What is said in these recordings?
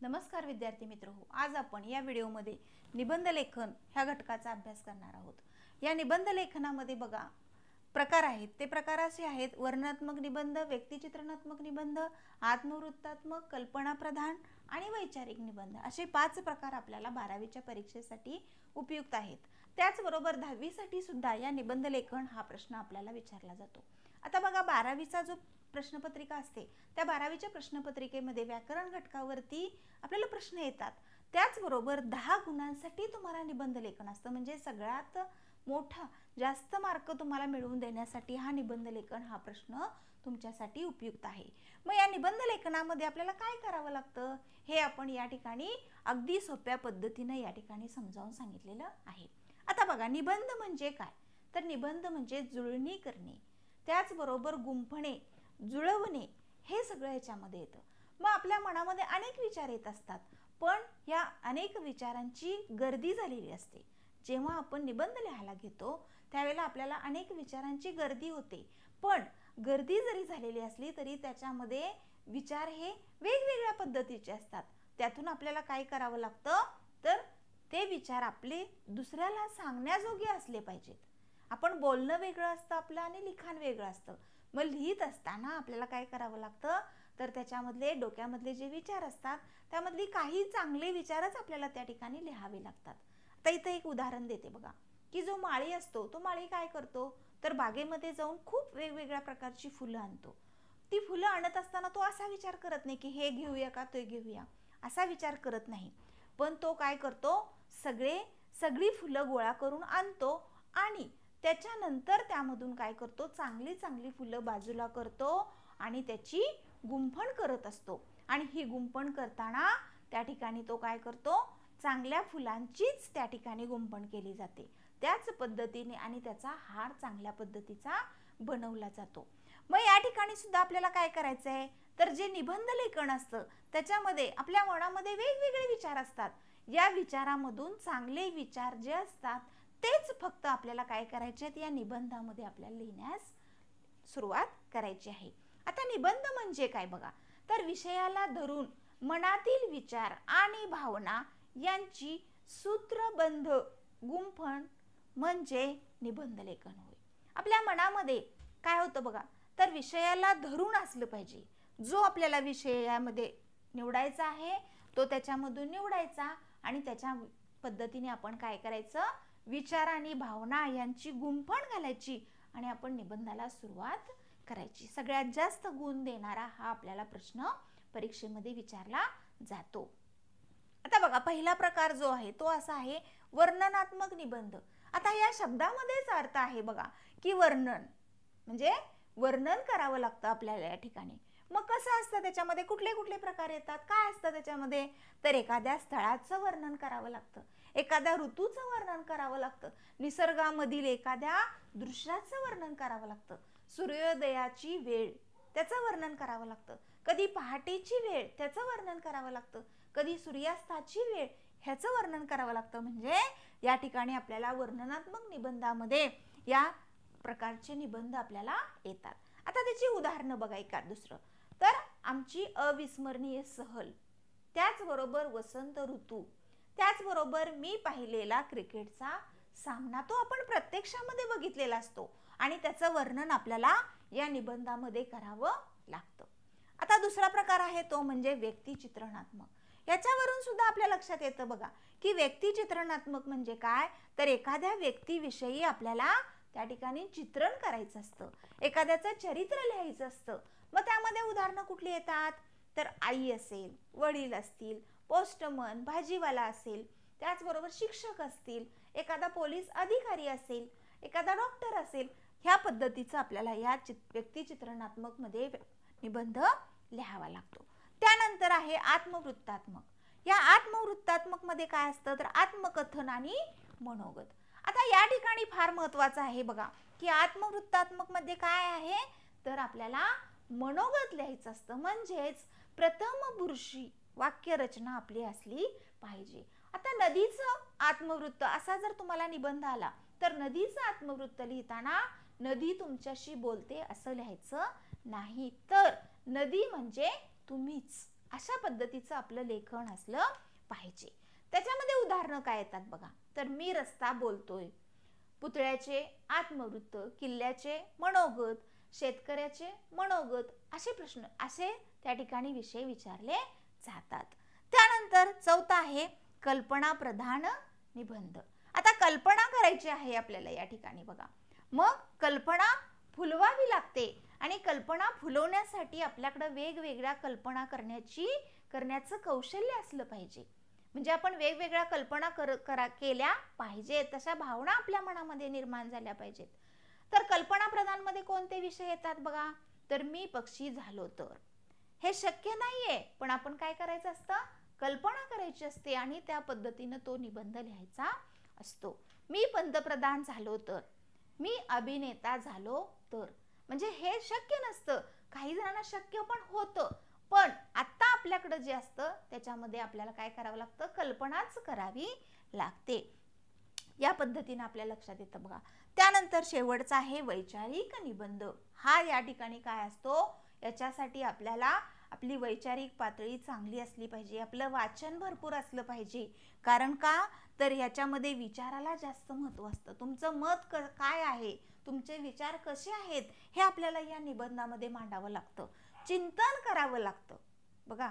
नमस्कार विद्यार्थी मित्रहो, आज आपण या व्हिडिओमध्ये निबंध लेखन ह्या घटकाचा अभ्यास करणार आहोत। या निबंध लेखनामध्ये बघा प्रकार आहेत, ते प्रकार असे आहेत: वर्णनात्मक निबंध, व्यक्तिचित्रणात्मक निबंध, आत्मवृत्तात्मक, कल्पनाप्रधान आणि वैचारिक निबंध असे 5 प्रकार आपल्याला 12वीच्या परीक्षेसाठी उपयुक्त आहेत। त्याचबरोबर 10वी साठी सुद्धा या निबंध लेखन हा प्रश्न आपल्याला विचारला जातो। आता बघा 12वीचा जो प्रश्नपत्रिका असते त्या 12वीच्या प्रश्नपत्रिकेमध्ये व्याकरण घटकावरती आपल्याला प्रश्न येतात। त्याचबरोबर 10 गुणांसाठी तुम्हाला निबंध लेखन असतं, म्हणजे सगळ्यात मोठा जास्त मार्क तुम्हाला मिळवून देण्यासाठी हा निबंध लेखन हा प्रश्न तुमच्यासाठी उपयुक्त आहे। मग या निबंध लेखनामध्ये आपल्याला काय करावं लागतं हे आपण या ठिकाणी अगदी सोप्या पद्धतीने या ठिकाणी समजावून सांगितलेलं आहे। आता बघा निबंध म्हणजे काय, तर निबंध म्हणजे जुळणी करणे, त्याचबरोबर गुंफणे, जुळवणे हे सगळं याच्यामध्ये येतं। मग आपल्या मनामध्ये अनेक विचार येत असतात, पण या अनेक विचारांची गर्दी झालेली असते। जेव्हा आपण निबंध लिहायला घेतो त्यावेळेला आपल्याला अनेक विचारांची गर्दी होते, पण गर्दी जरी झालेली असली तरी त्याच्यामध्ये विचार हे वेगवेगळ्या पद्धतीचे असतात। त्यातून आपल्याला काय करावं लागतं, तर ते विचार आपले दुसऱ्याला सांगण्याजोगे असले पाहिजेत। आपण बोलणं वेगळं असतं आपलं आणि लिखाण वेगळं असतं। मग लिहित असताना आपल्याला काय करावं लागतं, तर त्याच्यामधले डोक्यामधले जे विचार असतात त्यामधली काही चांगले विचारच आपल्याला त्या ठिकाणी लिहावे लागतात। आता इथं एक उदाहरण देते बघा, की जो माळी असतो तो माळी काय करतो, तर बागेमध्ये जाऊन खूप वेगवेगळ्या प्रकारची फुलं आणतो। ती फुलं आणत असताना तो असा विचार करत नाही की हे घेऊया का ते घेऊया, असा विचार करत नाही, पण तो काय करतो, सगळी फुलं गोळा करून आणतो आणि त्याच्यानंतर त्यामधून काय करतो, चांगली चांगली फुलं बाजूला करतो आणि त्याची गुंफण करत असतो। आणि ही गुंफण करताना त्या ठिकाणी तो काय करतो, चांगल्या फुलांचीच त्या ठिकाणी गुंफण केली जाते, त्याच पद्धतीने आणि त्याचा हार चांगल्या पद्धतीचा बनवला जातो। मग या ठिकाणी सुद्धा आपल्याला काय करायचं आहे, तर जे निबंध लेखन असतं त्याच्यामध्ये आपल्या मनामध्ये वेगवेगळे विचार असतात। या विचारामधून चांगले विचार जे असतात तेच फक्त आपल्याला काय करायचे आहेत, या निबंधामध्ये आपल्याला लिहिण्यास सुरुवात करायची आहे। आता निबंध म्हणजे काय बघा, तर विषयाला धरून मनातील विचार आणि भावना यांची सूत्रबद्ध गुंफण म्हणजे निबंध लेखन होय। आपल्या मनामध्ये काय होतं बघा, तर विषयाला धरून असलं पाहिजे। जो आपल्याला विषयामध्ये निवडायचा आहे तो त्याच्यामधून निवडायचा आणि त्याच्या पद्धतीने आपण काय करायचं, विचार आणि भावना यांची गुंफण घालायची आणि आपण निबंधाला सुरुवात करायची। सगळ्यात जास्त गुण देणारा हा आपल्याला प्रश्न परीक्षेमध्ये विचारला जातो। आता बघा पहिला प्रकार जो आहे तो असा आहे वर्णनात्मक निबंध। आता या शब्दामध्येच अर्थ आहे बघा, की वर्णन म्हणजे वर्णन करावं लागतं आपल्याला या ठिकाणी। मग कसं असतं, त्याच्यामध्ये कुठले कुठले प्रकार येतात, काय असतं त्याच्यामध्ये, तर एखाद्या स्थळाचं वर्णन करावं लागतं, एखाद्या ऋतूचं वर्णन करावं लागतं, निसर्गामधील एखाद्या दृश्याचं वर्णन करावं लागतं, सूर्योदयाची वेळ त्याचं वर्णन करावं लागतं, कधी पहाटेची वेळ त्याचं वर्णन करावं लागतं, कधी सूर्यास्ताची वेळ ह्याचं वर्णन करावं लागतं। म्हणजे या ठिकाणी आपल्याला वर्णनात्मक निबंधामध्ये या प्रकारचे निबंध आपल्याला येतात। आता त्याची उदाहरणं बघा एखाद दुसरं, तर आमची अविस्मरणीय सहल, त्याचबरोबर वसंत ऋतू, त्याचबरोबर मी पाहिलेला क्रिकेटचा सामना, तो आपण प्रत्यक्षामध्ये बघितलेला असतो आणि त्याचं वर्णन आपल्याला या निबंधामध्ये करावं लागतं। आता दुसरा प्रकार आहे तो म्हणजे व्यक्तिचित्रणात्मक। याच्यावरून सुद्धा आपल्या लक्षात येतं बघा, की व्यक्तिचित्रणात्मक म्हणजे काय, तर एखाद्या व्यक्तीविषयी आपल्याला त्या ठिकाणी चित्रण करायचं असतं, एखाद्याचं चरित्र लिहायचं असतं। मग त्यामध्ये उदाहरणं कुठली येतात, तर आई असेल, वडील असतील, पोस्टमन भाजीवाला असेल, त्याचबरोबर शिक्षक असतील, एखादा पोलीस अधिकारी असेल, एखादा डॉक्टर असेल, ह्या पद्धतीचं आपल्याला या व्यक्तिचित्रणात्मक मध्ये निबंध लिहावा लागतो। त्यानंतर आहे आत्मवृत्तात्मक। या आत्मवृत्तात्मक मध्ये काय असतं, तर आत्मकथन आणि मनोगत। आता या ठिकाणी फार महत्वाचं आहे बघा, की आत्मवृत्तात्मक मध्ये काय आहे, तर आपल्याला मनोगत लिहायचं असतं, म्हणजेच प्रथम पुरुषी वाक्यरचना आपली असली पाहिजे। आता नदीचं आत्मवृत्त असा जर तुम्हाला निबंध आला तर नदीचं आत्मवृत्त लिहिताना नदी तुमच्याशी बोलते असं लिहायचं नाही, तर नदी म्हणजे तुम्हीच, अशा पद्धतीचं आपलं लेखन असलं पाहिजे. त्याच्यामध्ये उदाहरणं काय येतात बघा. तर मी रस्ता बोलतोय, पुतळ्याचे आत्मवृत्त, किल्ल्याचे मनोगत, शेतकऱ्याचे मनोगत, असे प्रश्न असे त्या ठिकाणी विषय विचारले जातात. त्यानंतर चौथा आहे कल्पना प्रधान निबंध. आता कल्पना करायची आहे आपल्याला या ठिकाणी बघा. मग कल्पना फुलवावी लागते आणि कल्पना फुलवण्यासाठी आपल्याकडे वेगवेगळ्या कल्पना करण्याचं कौशल्य असलं पाहिजे. म्हणजे आपण वेगवेगळ्या कल्पना केल्या पाहिजेत, तशा भावना आपल्या मनामध्ये निर्माण झाल्या पाहिजेत. तर कल्पना प्रधान मध्ये कोणते विषय येतात बघा. तर मी पक्षी झालो तर, हे शक्य नाहीये, पण आपण काय करायचं असतं, कल्पना करायची असते आणि त्या पद्धतीने तो निबंध लिहायचा असतो. मी पंतप्रधान झालो तर, मी अभिनेता झालो तर, म्हणजे हे शक्य नसतं. काही जणांना शक्य पण होतं, पण आता आपल्याकडे जे असतं त्याच्यामध्ये आपल्याला काय करावं लागतं, कल्पनाच करावी लागते. या पद्धतीने आपल्या लक्षात येतं बघा. त्यानंतर शेवटचा आहे वैचारिक निबंध. हा या ठिकाणी काय असतो, याच्यासाठी आपल्याला आपली वैचारिक पातळी चांगली असली पाहिजे, आपलं वाचन भरपूर असलं पाहिजे. कारण का, तर याच्यामध्ये विचाराला जास्त महत्त्व असतं. तुमचं मत काय आहे, तुमचे विचार कसे आहेत, हे आपल्याला या निबंधामध्ये मांडावं लागतं, चिंतन करावं लागतं. बघा,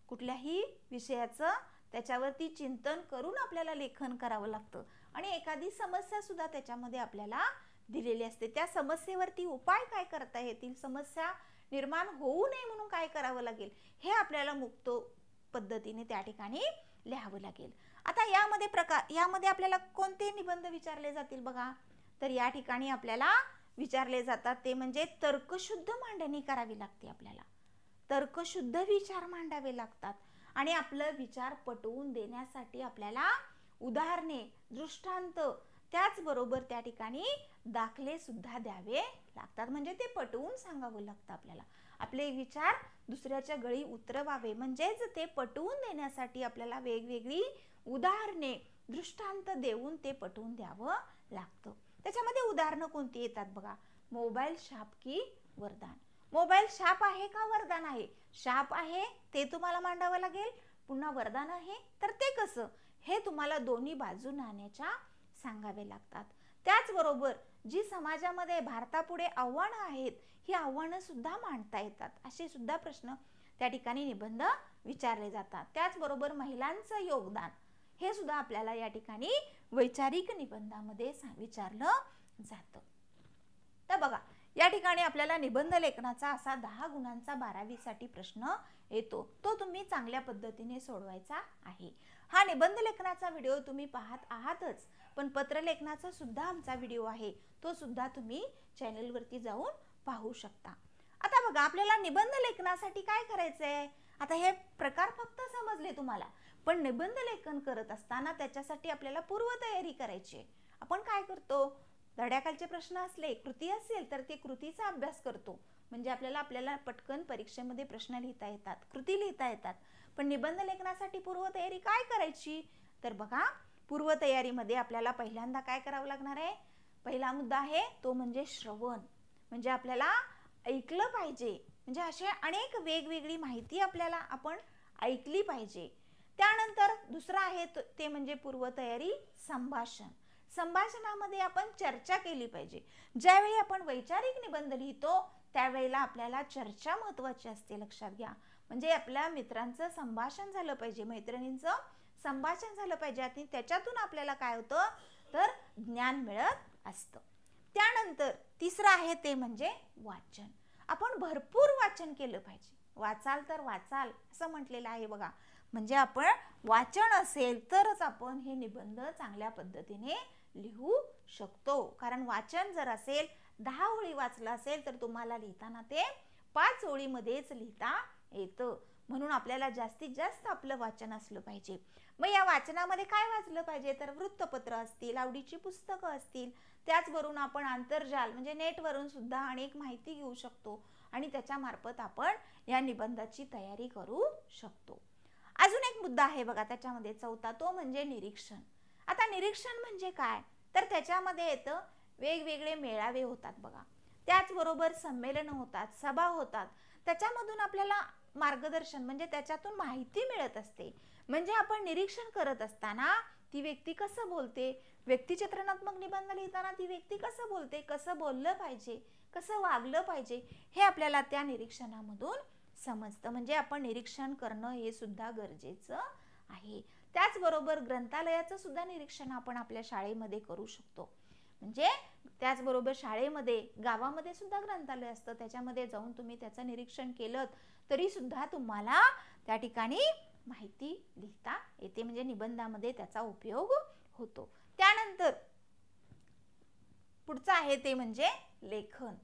कुठल्याही विषयाचं त्याच्यावरती चिंतन करून आपल्याला लेखन करावं लागतं आणि एखादी समस्या सुद्धा त्याच्यामध्ये आपल्याला दिलेली असते. त्या समस्येवरती उपाय काय करता येतील, समस्या निर्माण होऊ नये म्हणून काय करावं लागेल, हे आपल्याला मुक्त पद्धतीने त्या ठिकाणी लिहावं लागेल. आता यामध्ये आपल्याला कोणते निबंध विचारले जातील बघा. तर या ठिकाणी आपल्याला विचारले जातात ते म्हणजे तर्कशुद्ध मांडणी करावी लागते. आपल्याला तर्कशुद्ध विचार मांडावे लागतात आणि आपलं विचार पटवून देण्यासाठी आपल्याला उदाहरणे, दृष्टांत, त्याचबरोबर त्या ठिकाणी दाखले सुद्धा द्यावे लागतात. म्हणजे ते पटवून सांगावं लागतं आपल्याला. आपले विचार दुसऱ्याच्या गळी उतरवावे, म्हणजेच ते पटवून देण्यासाठी आपल्याला वेगवेगळी उदाहरणे, दृष्टांत देऊन ते पटवून द्यावं लागतं. त्याच्यामध्ये उदाहरणं कोणती येतात बघा. मोबाईल शाप की वरदान. मोबाईल शाप आहे का वरदान आहे? शाप आहे ते तुम्हाला मांडावं लागेल. पुन्हा वरदान आहे तर ते कसं, हे तुम्हाला दोन्ही बाजू नाण्याच्या सांगावे लागतात. त्याचबरोबर जी समाजामध्ये भारतापुढे आव्हानं आहेत, ही आव्हानं सुद्धा मांडता येतात. असे सुद्धा प्रश्न त्या ठिकाणी निबंध विचारले जातात. त्याचबरोबर महिलांचं योगदान हे सुद्धा आपल्याला या ठिकाणी वैचारिक निबंधामध्ये विचारलं जातं. तर बघा, या ठिकाणी आपल्याला निबंध लेखनाचा असा 10 गुणांचा 12वी साठी प्रश्न येतो. तो तुम्ही चांगल्या पद्धतीने सोडवायचा आहे. हा निबंध लेखनाचा व्हिडिओ तुम्ही पाहत आहातच, पण पत्रलेखनाचा सुद्धा आमचा व्हिडिओ आहे, तो सुद्धा तुम्ही चॅनलवरती जाऊन पाहू शकता. आता बघा, आपल्याला निबंध लेखनासाठी काय करायचंय. आता हे प्रकार फक्त समजले तुम्हाला, पण निबंध लेखन करत असताना त्याच्यासाठी आपल्याला पूर्वतयारी करायची. आपण काय करतो, धड्याखालचे प्रश्न असले, कृती असेल तर ते कृतीचा अभ्यास करतो. म्हणजे आपल्याला पटकन परीक्षेमध्ये प्रश्न लिहिता येतात, कृती लिहिता येतात. पण निबंध लेखनासाठी पूर्वतयारी काय करायची, तर बघा, पूर्वतयारीमध्ये आपल्याला पहिल्यांदा काय करावं लागणार आहे. पहिला मुद्दा आहे तो म्हणजे श्रवण. म्हणजे आपल्याला ऐकलं पाहिजे. म्हणजे असे अनेक वेगवेगळी माहिती आपल्याला आपण ऐकली पाहिजे. त्यानंतर दुसरा आहे ते म्हणजे पूर्वतयारी संभाषण. संभाषणामध्ये आपण चर्चा केली पाहिजे. ज्यावेळी आपण वैचारिक निबंध लिहितो त्यावेळेला आपल्याला चर्चा महत्त्वाची असते, लक्षात घ्या. म्हणजे आपल्या मित्रांचं संभाषण झालं पाहिजे, मैत्रिणींचं संभाषण झालं पाहिजे आणि त्याच्यातून आपल्याला काय होतं, तर ज्ञान मिळत असतं. त्यानंतर तिसरं आहे ते म्हणजे वाचन. आपण भरपूर वाचन केलं पाहिजे. वाचाल तर वाचाल असं म्हटलेलं आहे बघा. म्हणजे आपण वाचन असेल तरच आपण हे निबंध चांगल्या पद्धतीने लिहू शकतो. कारण वाचन जर असेल, 10 ओळी वाचला असेल तर तुम्हाला लिहिताना ते 5 ओळीमध्येच लिहिता येतं. म्हणून आपल्याला जास्तीत जास्त आपलं वाचन असलं पाहिजे. मग या वाचनामध्ये काय वाचलं पाहिजे, तर वृत्तपत्र असतील, आवडीची पुस्तकं असतील. त्याचबरोबर आपण आंतरजाल म्हणजे नेटवरून सुद्धा अनेक माहिती घेऊ शकतो आणि त्याच्या मार्फत आपण या निबंधाची तयारी करू शकतो. अजून एक मुद्दा आहे बघा त्याच्यामध्ये चौथा, तो म्हणजे निरीक्षण. आता निरीक्षण म्हणजे काय, तर त्याच्यामध्ये येतं वेगवेगळे मेळावे होतात बघा. त्याचबरोबर संमेलन होतात, सभा होतात. त्याच्यामधून आपल्याला मार्गदर्शन म्हणजे त्याच्यातून माहिती मिळत असते. म्हणजे आपण निरीक्षण करत असताना ती व्यक्ती कसं बोलते, व्यक्तिचित्रणात्मक निबंध लिहिताना ती व्यक्ती कसं बोलते, कसं बोललं पाहिजे, कसं वागलं पाहिजे, हे आपल्याला त्या निरीक्षणामधून समजतं. म्हणजे आपण निरीक्षण करणं हे सुद्धा गरजेचं आहे. त्याचबरोबर ग्रंथालयाचं सुद्धा निरीक्षण आपण आपल्या शाळेमध्ये करू शकतो. म्हणजे त्याचबरोबर शाळेमध्ये, गावामध्ये सुद्धा ग्रंथालय असतं, त्याच्यामध्ये जाऊन तुम्ही त्याचं निरीक्षण केलं तरी सुद्धा तुम्हाला त्या ठिकाणी माहिती लिहिता येते. म्हणजे निबंधामध्ये त्याचा उपयोग होतो. त्यानंतर पुढचं आहे ते म्हणजे लेखन.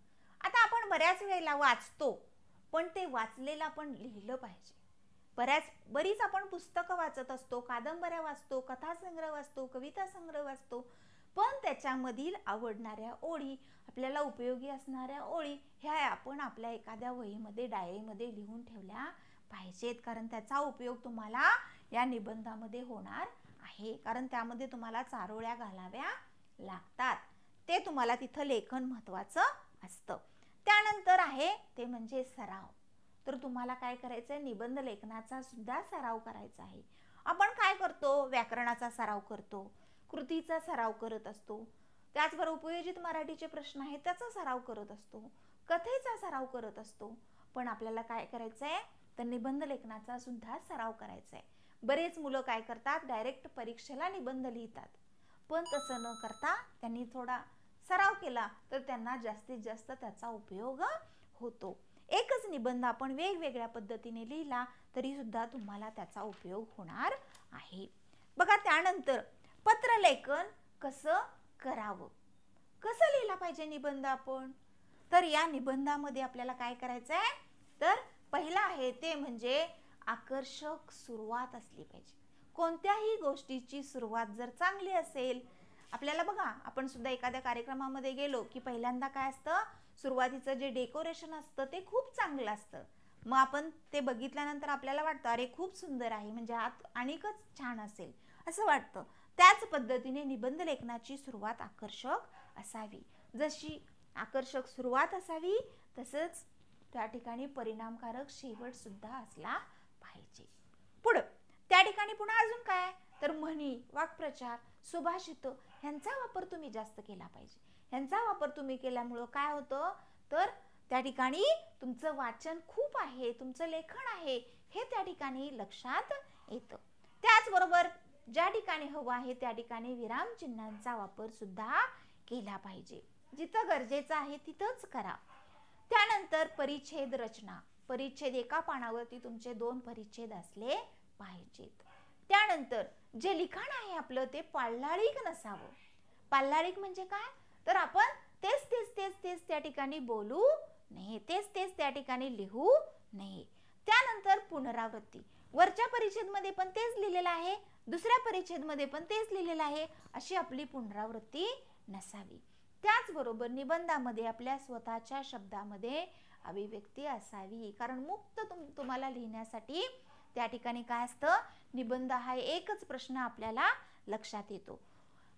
आता आपण बऱ्याच वेळेला वाचतो, पण ते वाचलेलं आपण लिहिलं पाहिजे. बरीच आपण पुस्तकं वाचत असतो, कादंबऱ्या वाचतो, कथासंग्रह वाचतो, कविता संग्रह वाचतो, पण त्याच्यामधील आवडणाऱ्या ओळी, आपल्याला उपयोगी असणाऱ्या ओळी ह्या आपण आपल्या एखाद्या वहीमध्ये, डायरीमध्ये लिहून ठेवल्या पाहिजेत. कारण त्याचा उपयोग तुम्हाला या निबंधामध्ये होणार आहे. कारण त्यामध्ये तुम्हाला चारोळ्या घालाव्या लागतात. ते तुम्हाला तिथं लेखन महत्त्वाचं असतं. त्यानंतर आहे ते म्हणजे सराव. तर तुम्हाला काय करायचं आहे, निबंध लेखनाचा सुद्धा सराव करायचा आहे. आपण काय करतो, व्याकरणाचा सराव करतो, कृतीचा सराव करत असतो, त्याचबरोबर उपयोजित मराठीचे प्रश्न आहेत त्याचा सराव करत असतो, कथेचा सराव करत असतो. पण आपल्याला काय करायचं आहे, तर निबंध लेखनाचा सुद्धा सराव करायचा आहे. बरेच मुलं काय करतात, डायरेक्ट परीक्षेला निबंध लिहितात. पण तसं न करता त्यांनी थोडा सराव केला तर त्यांना जास्तीत जास्त त्याचा उपयोग होतो. एकच निबंध आपण वेगवेगळ्या पद्धतीने लिहिला तरी सुद्धा तुम्हाला त्याचा उपयोग होणार आहे. बघा, त्यानंतर पत्रलेखन कसं करावं, कसं लिहिला पाहिजे निबंध आपण. तर या निबंधामध्ये आपल्याला काय करायचं आहे, तर पहिला आहे ते म्हणजे आकर्षक सुरुवात असली पाहिजे. कोणत्याही गोष्टीची सुरुवात जर चांगली असेल, आपल्याला बघा, आपण सुद्धा एखाद्या कार्यक्रमामध्ये गेलो की पहिल्यांदा काय असतं, सुरुवातीचं जे डेकोरेशन असतं ते खूप चांगलं असतं. मग आपण ते बघितल्यानंतर आपल्याला वाटतं अरे खूप सुंदर आहे, म्हणजे आत आणिकच छान असेल असं वाटतं. त्याच पद्धतीने निबंध लेखनाची सुरुवात आकर्षक असावी. जशी आकर्षक सुरुवात असावी तसंच त्या ठिकाणी परिणामकारक शेवट सुद्धा असला पाहिजे. पुढं त्या ठिकाणी पुन्हा अजून काय, तर म्हणी, वाक्प्रचार, सुभाषित ह्यांचा वापर तुम्ही जास्त केला पाहिजे. ह्यांचा वापर तुम्ही केल्यामुळं काय होतं, तर त्या ठिकाणी तुमचं वाचन खूप आहे, तुमचं लेखन आहे हे त्या ठिकाणी लक्षात येतं. त्याचबरोबर ज्या ठिकाणी हवं आहे त्या ठिकाणी विरामचिन्हांचा वापर सुद्धा केला पाहिजे. जिथं गरजेचं आहे तिथंच करा. त्यानंतर परिच्छेद रचना. परिच्छेद एका पानावरती तुमचे 2 परिच्छेद असले पाहिजेत. त्यानंतर जे लिखाण आहे आपलं ते पाल्लाळिक नसावं. पाल्लाळिक म्हणजे काय, तर आपण तेच तेच तेच तेच त्या ठिकाणी बोलू नये, तेच तेच त्या ठिकाणी लिहू नये. त्यानंतर पुनरावृत्ती. वरच्या परिच्छेदमध्ये पण तेच लिहिलेलं आहे, दुसऱ्या परिच्छेदमध्ये पण तेच लिहिलेलं आहे, अशी आपली पुनरावृत्ती नसावी. त्याचबरोबर निबंधामध्ये आपल्या स्वतःच्या शब्दामध्ये अभिव्यक्ती असावी. कारण मुक्त तुम्हाला लिहिण्यासाठी त्या ठिकाणी काय असतं, निबंध हा एकच प्रश्न आपल्याला लक्षात येतो.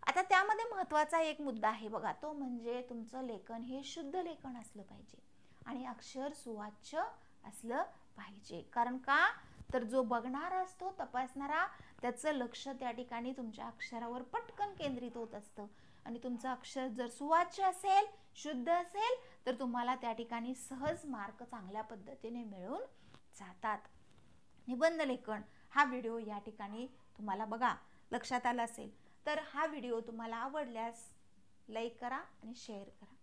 आता त्यामध्ये महत्त्वाचा एक मुद्दा आहे बघा, तो म्हणजे तुमचं लेखन हे शुद्ध लेखन असलं पाहिजे आणि अक्षर सुवाच्य असलं पाहिजे. कारण का, तर जो बघणारा असतो, तपासणारा, त्याचं लक्ष त्या ठिकाणी तुमच्या अक्षरावर पटकन केंद्रित होत असतं आणि तुमचं अक्षर जर सुवाच्य असेल, शुद्ध असेल, तर तुम्हाला त्या ठिकाणी सहज मार्क चांगल्या पद्धतीने मिळून जातात. निबंध लेखन हा व्हिडिओ या ठिकाणी तुम्हाला बघा लक्षात आला असेल, तर हा व्हिडिओ तुम्हाला आवडल्यास लाईक करा आणि शेअर करा.